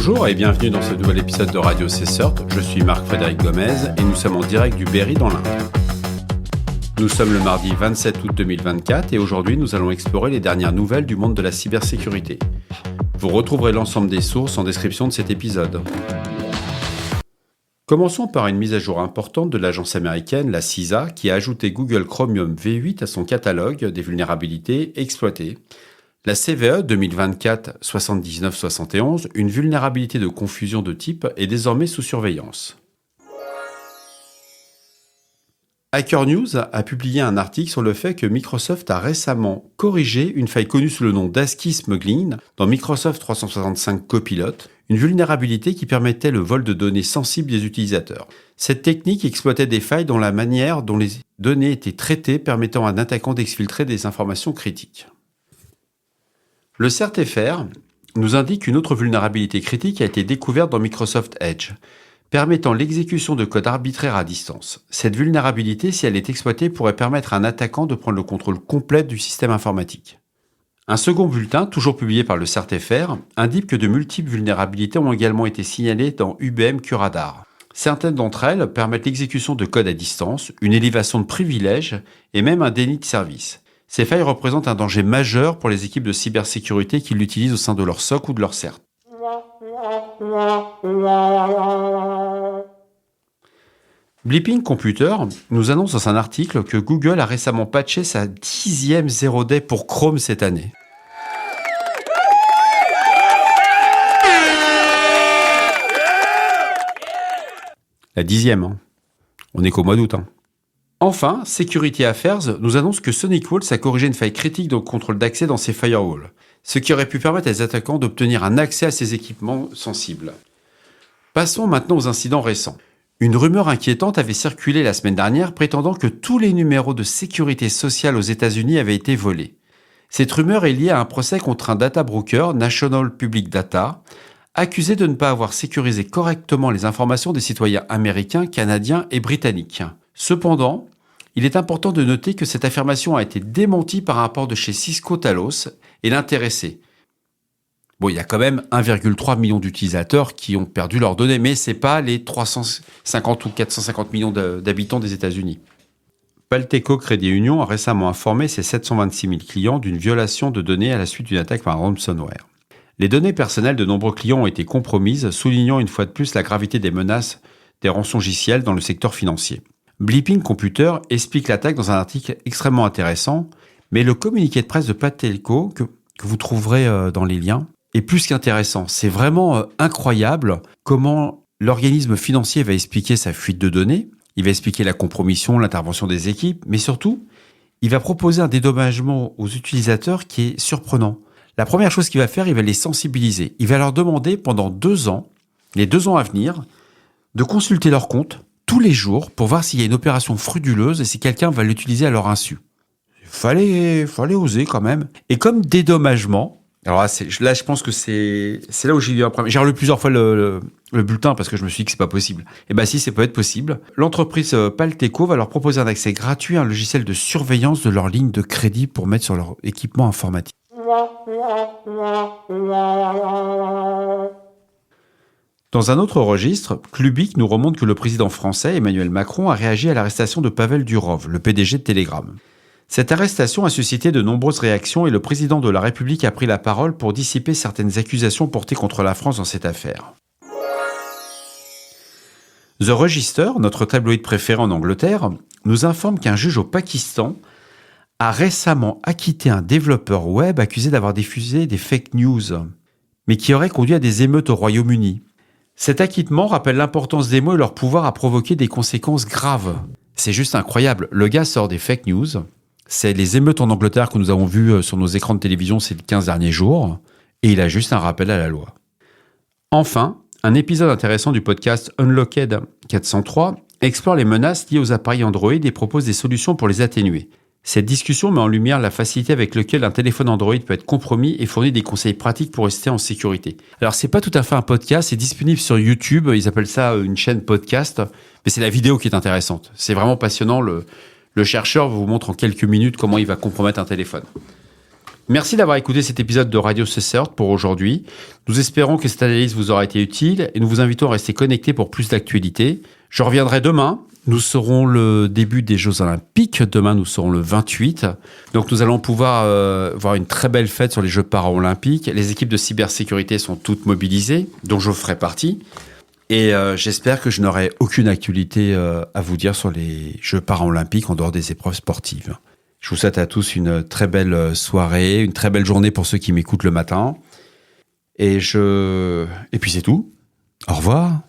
Bonjour et bienvenue dans ce nouvel épisode de Radio CSERT. Je suis Marc-Frédéric Gomez et nous sommes en direct du Berry dans l'Indre. Nous sommes le mardi 27 août 2024 et aujourd'hui nous allons explorer les dernières nouvelles du monde de la cybersécurité. Vous retrouverez l'ensemble des sources en description de cet épisode. Commençons par une mise à jour importante de l'agence américaine, la CISA, qui a ajouté Google Chromium V8 à son catalogue des vulnérabilités exploitées. La CVE 2024-7971, une vulnérabilité de confusion de type, est désormais sous surveillance. Hacker News a publié un article sur le fait que Microsoft a récemment corrigé une faille connue sous le nom d'ASCII Smuggling dans Microsoft 365 Copilot, une vulnérabilité qui permettait le vol de données sensibles des utilisateurs. Cette technique exploitait des failles dans la manière dont les données étaient traitées, permettant à un attaquant d'exfiltrer des informations critiques. Le CERT-FR nous indique qu'une autre vulnérabilité critique a été découverte dans Microsoft Edge, permettant l'exécution de code arbitraire à distance. Cette vulnérabilité, si elle est exploitée, pourrait permettre à un attaquant de prendre le contrôle complet du système informatique. Un second bulletin, toujours publié par le CERT-FR, indique que de multiples vulnérabilités ont également été signalées dans UBM QRadar. Certaines d'entre elles permettent l'exécution de code à distance, une élévation de privilèges et même un déni de service. Ces failles représentent un danger majeur pour les équipes de cybersécurité qui l'utilisent au sein de leur SOC ou de leur CERT. Bleeping Computer nous annonce dans un article que Google a récemment patché sa 10e Zero Day pour Chrome cette année. La 10e, hein. On est qu'au mois d'août. Enfin, Security Affairs nous annonce que SonicWalls a corrigé une faille critique dans le contrôle d'accès dans ses firewalls, ce qui aurait pu permettre à des attaquants d'obtenir un accès à ces équipements sensibles. Passons maintenant aux incidents récents. Une rumeur inquiétante avait circulé la semaine dernière prétendant que tous les numéros de sécurité sociale aux États-Unis avaient été volés. Cette rumeur est liée à un procès contre un data broker, National Public Data, accusé de ne pas avoir sécurisé correctement les informations des citoyens américains, canadiens et britanniques. Cependant, il est important de noter que cette affirmation a été démentie par un rapport de chez Cisco Talos et l'intéressé. Bon, il y a quand même 1,3 million d'utilisateurs qui ont perdu leurs données, mais ce n'est pas les 350 ou 450 millions d'habitants des États-Unis. Palteco Crédit Union a récemment informé ses 726 000 clients d'une violation de données à la suite d'une attaque par un ransomware. Les données personnelles de nombreux clients ont été compromises, soulignant une fois de plus la gravité des menaces des rançongiciels dans le secteur financier. Bleeping Computer explique l'attaque dans un article extrêmement intéressant, mais le communiqué de presse de Palteco, que vous trouverez dans les liens, est plus qu'intéressant. C'est vraiment incroyable comment l'organisme financier va expliquer sa fuite de données, il va expliquer la compromission, l'intervention des équipes, mais surtout, il va proposer un dédommagement aux utilisateurs qui est surprenant. La première chose qu'il va faire, il va les sensibiliser. Il va leur demander pendant 2 ans, les 2 ans à venir, de consulter leur compte tous les jours pour voir s'il y a une opération frauduleuse et si quelqu'un va l'utiliser à leur insu. Il fallait oser quand même. Et comme dédommagement, alors là, je pense que c'est là où j'ai eu un problème. J'ai relu plusieurs fois le bulletin parce que je me suis dit que c'est pas possible. Et bien si, ça peut être possible. L'entreprise Palteco va leur proposer un accès gratuit à un logiciel de surveillance de leur ligne de crédit pour mettre sur leur équipement informatique. Dans un autre registre, Clubic nous remonte que le président français Emmanuel Macron a réagi à l'arrestation de Pavel Durov, le PDG de Telegram. Cette arrestation a suscité de nombreuses réactions et le président de la République a pris la parole pour dissiper certaines accusations portées contre la France dans cette affaire. The Register, notre tabloïd préféré en Angleterre, nous informe qu'un juge au Pakistan a récemment acquitté un développeur web accusé d'avoir diffusé des fake news, mais qui aurait conduit à des émeutes au Royaume-Uni. Cet acquittement rappelle l'importance des mots et leur pouvoir à provoquer des conséquences graves. C'est juste incroyable. Le gars sort des fake news. C'est les émeutes en Angleterre que nous avons vues sur nos écrans de télévision ces 15 derniers jours. Et il a juste un rappel à la loi. Enfin, un épisode intéressant du podcast Unlocked 403 explore les menaces liées aux appareils Android et propose des solutions pour les atténuer. Cette discussion met en lumière la facilité avec laquelle un téléphone Android peut être compromis et fournit des conseils pratiques pour rester en sécurité. Alors, c'est pas tout à fait un podcast, c'est disponible sur YouTube, ils appellent ça une chaîne podcast, mais c'est la vidéo qui est intéressante. C'est vraiment passionnant, le chercheur vous montre en quelques minutes comment il va compromettre un téléphone. Merci d'avoir écouté cet épisode de Radio CCERT pour aujourd'hui. Nous espérons que cette analyse vous aura été utile et nous vous invitons à rester connectés pour plus d'actualités. Je reviendrai demain. Nous serons le début des Jeux Olympiques. Demain, nous serons le 28. Donc, nous allons pouvoir voir une très belle fête sur les Jeux Paralympiques. Les équipes de cybersécurité sont toutes mobilisées, dont je ferai partie. Et j'espère que je n'aurai aucune actualité à vous dire sur les Jeux Paralympiques en dehors des épreuves sportives. Je vous souhaite à tous une très belle soirée, une très belle journée pour ceux qui m'écoutent le matin. Et puis c'est tout. Au revoir.